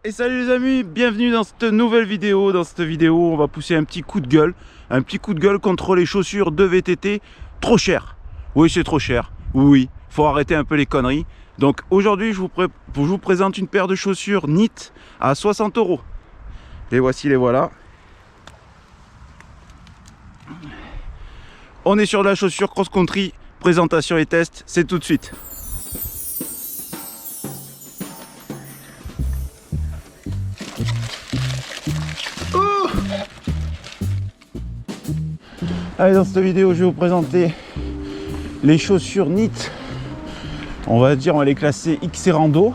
Et salut les amis, bienvenue dans cette nouvelle vidéo. Dans cette vidéo, on va pousser un petit coup de gueule. Un petit coup de gueule contre les chaussures de VTT trop chères. Oui, c'est trop cher. Oui, faut arrêter un peu les conneries. Donc aujourd'hui, je vous présente une paire de chaussures NIT à 60 €. Les voici, les voilà. On est sur de la chaussure cross-country. Présentation et test, c'est tout de suite. Allez, dans cette vidéo, je vais vous présenter les chaussures NIT. On va dire, on va les classer X et rando.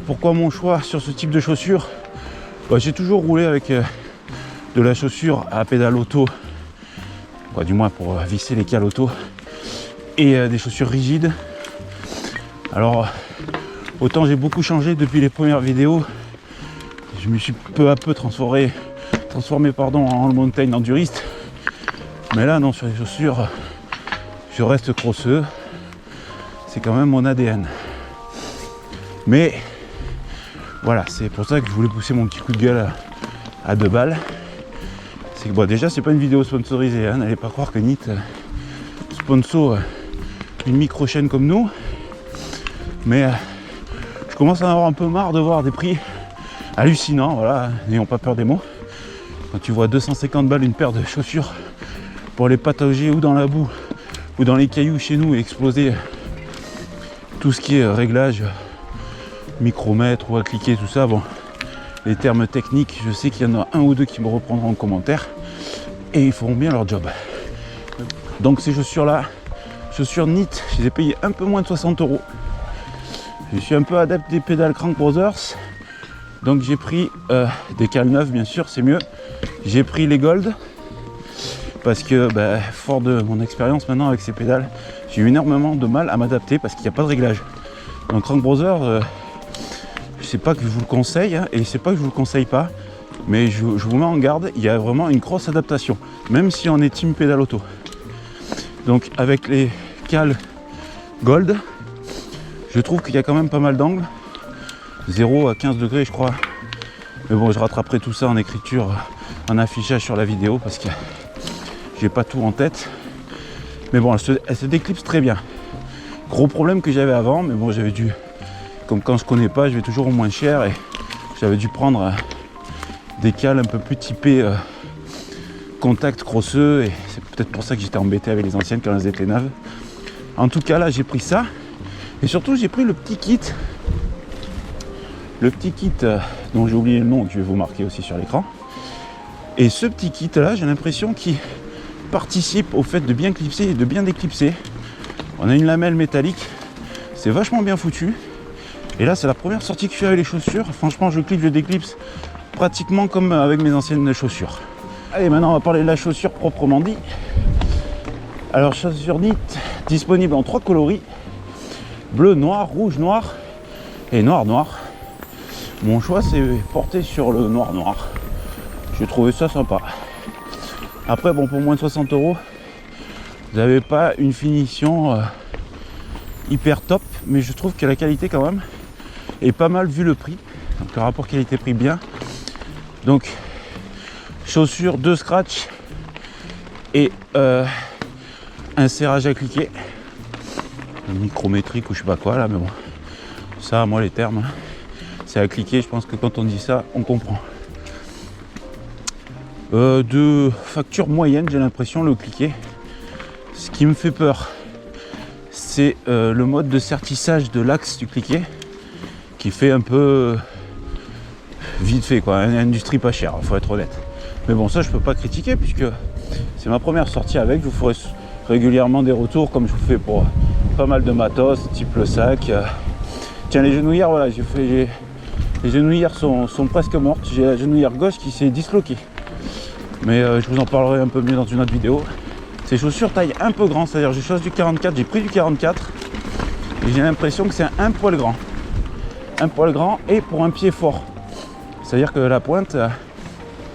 Pourquoi mon choix sur ce type de chaussures? J'ai toujours roulé avec de la chaussure à pédale auto, du moins pour visser les cales auto, et des chaussures rigides. Alors, autant j'ai beaucoup changé depuis les premières vidéos. Je me suis peu à peu transformé en mountain enduriste. Mais là, non, sur les chaussures, je reste crosseux. C'est quand même mon ADN. Mais voilà, c'est pour ça que je voulais pousser mon petit coup de gueule à 2 balles. C'est que bon, déjà, c'est pas une vidéo sponsorisée. N'allez pas croire que NIT sponsor une micro-chaîne comme nous. Mais je commence à en avoir un peu marre de voir des prix hallucinants. Voilà, n'ayons pas peur des mots. Quand tu vois 250 balles une paire de chaussures pour les patauger ou dans la boue ou dans les cailloux chez nous et exploser tout ce qui est réglage, micromètre ou à cliquer, tout ça, bon, les termes techniques, je sais qu'il y en a un ou deux qui me reprendront en commentaire et ils feront bien leur job. Donc ces chaussures-là, chaussures NIT, je les ai payées un peu moins de 60 €. Je suis un peu adepte des pédales Crank Brothers, donc j'ai pris des cales neuves, bien sûr, c'est mieux. J'ai pris les Gold parce que, fort de mon expérience maintenant avec ces pédales, j'ai eu énormément de mal à m'adapter parce qu'il n'y a pas de réglage. Donc Crank Brothers, je sais pas que je vous le conseille et c'est pas que je vous le conseille pas, mais je vous mets en garde, il y a vraiment une grosse adaptation, même si on est team pédale auto. Donc avec les cales Gold, je trouve qu'il y a quand même pas mal d'angles, 0 à 15 degrés je crois, mais bon, je rattraperai tout ça en écriture, en affichage sur la vidéo parce que j'ai pas tout en tête. Mais bon, elle se déclipse très bien. Gros problème que j'avais avant, mais bon, j'avais dû, comme quand je connais pas, je vais toujours au moins cher et j'avais dû prendre des cales un peu plus typées contact crosseux et c'est peut-être pour ça que j'étais embêté avec les anciennes quand elles étaient neuves. En tout cas, là, j'ai pris ça et surtout, j'ai pris le petit kit. Le petit kit dont j'ai oublié le nom, que je vais vous marquer aussi sur l'écran. Et ce petit kit là, j'ai l'impression qu'il participe au fait de bien clipser et de bien déclipser. On a une lamelle métallique, c'est vachement bien foutu. Et là, c'est la première sortie que je fais avec les chaussures. Franchement, je clip, je déclipse pratiquement comme avec mes anciennes chaussures. Allez, maintenant on va parler de la chaussure proprement dit. Alors, chaussure NIT disponible en 3 coloris: bleu, noir, rouge, noir et noir, noir. Mon choix s'est porté sur le noir, noir. J'ai trouvé ça sympa. Après, bon, pour moins de 60 €, vous n'avez pas une finition hyper top, mais je trouve que la qualité quand même est pas mal vu le prix. Donc le rapport qualité-prix bien. Donc chaussures 2 scratch et un serrage à cliquer, micrométrique ou je sais pas quoi là, mais bon, ça, moi les termes, c'est à cliquer. Je pense que quand on dit ça, on comprend. De facture moyenne, j'ai l'impression, le cliquet. Ce qui me fait peur, c'est le mode de sertissage de l'axe du cliquet qui fait un peu vite fait, quoi. Une industrie pas chère, faut être honnête. Mais bon, ça je peux pas critiquer puisque c'est ma première sortie avec. Je vous ferai régulièrement des retours comme je vous fais pour pas mal de matos, type le sac. Tiens, les genouillères, voilà, les genouillères sont presque mortes. J'ai la genouillère gauche qui s'est disloquée. Mais je vous en parlerai un peu mieux dans une autre vidéo. Ces chaussures taille un peu grand, c'est-à-dire j'ai choisi du 44, j'ai pris du 44 et j'ai l'impression que c'est un poil grand. Un poil grand et pour un pied fort. C'est-à-dire que la pointe,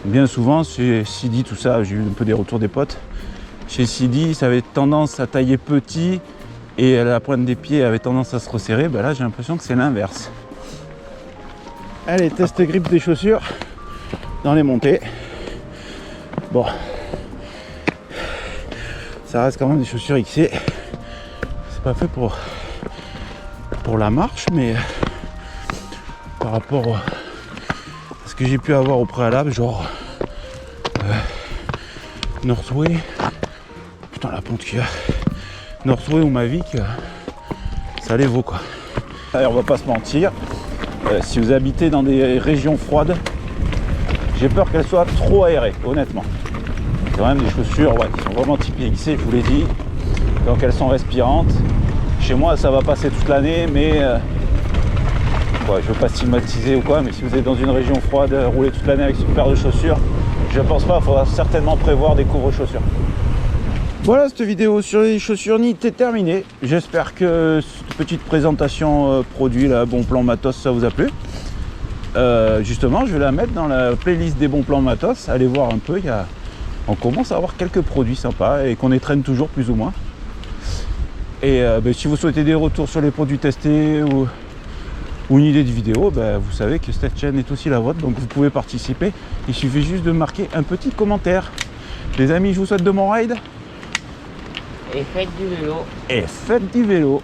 bien souvent chez Sidi, tout ça, j'ai eu un peu des retours des potes. Chez Sidi, ça avait tendance à tailler petit et la pointe des pieds avait tendance à se resserrer. Ben là, j'ai l'impression que c'est l'inverse. Allez, test grippe des chaussures dans les montées. Bon, ça reste quand même des chaussures XC. C'est pas fait pour la marche, mais par rapport à ce que j'ai pu avoir au préalable, genre Northway, putain la pente qu'il y a, Northway ou Mavic, ça les vaut quoi. Allez, on va pas se mentir, si vous habitez dans des régions froides, j'ai peur qu'elles soient trop aérées, honnêtement. C'est quand même des chaussures qui sont vraiment typées XC, je vous l'ai dit, donc elles sont respirantes. Chez moi ça va passer toute l'année, mais je veux pas stigmatiser ou quoi, mais si vous êtes dans une région froide, rouler toute l'année avec une paire de chaussures, je pense pas, il faudra certainement prévoir des couvre-chaussures. Voilà, cette vidéo sur les chaussures NIT est terminée. J'espère que cette petite présentation produit, là, Bon Plan Matos, ça vous a plu. Justement, je vais la mettre dans la playlist des bons plans matos. Allez voir un peu, on commence à avoir quelques produits sympas et qu'on les traîne toujours plus ou moins. Et si vous souhaitez des retours sur les produits testés ou une idée de vidéo, vous savez que cette chaîne est aussi la vôtre, donc vous pouvez participer. Il suffit juste de marquer un petit commentaire. Les amis, je vous souhaite de bon ride. Et faites du vélo. Et faites du vélo.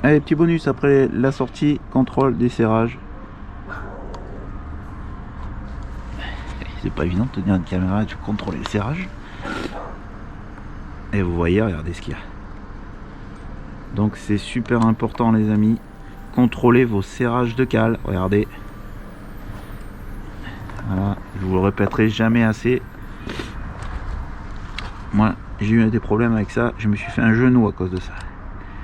Allez, petit bonus après la sortie, contrôle des serrages. C'est pas évident de tenir une caméra et de contrôler le serrage. Et vous voyez, regardez ce qu'il y a. Donc c'est super important les amis, contrôlez vos serrages de cale, regardez. Voilà, je vous le répéterai jamais assez. Moi j'ai eu des problèmes avec ça, je me suis fait un genou à cause de ça.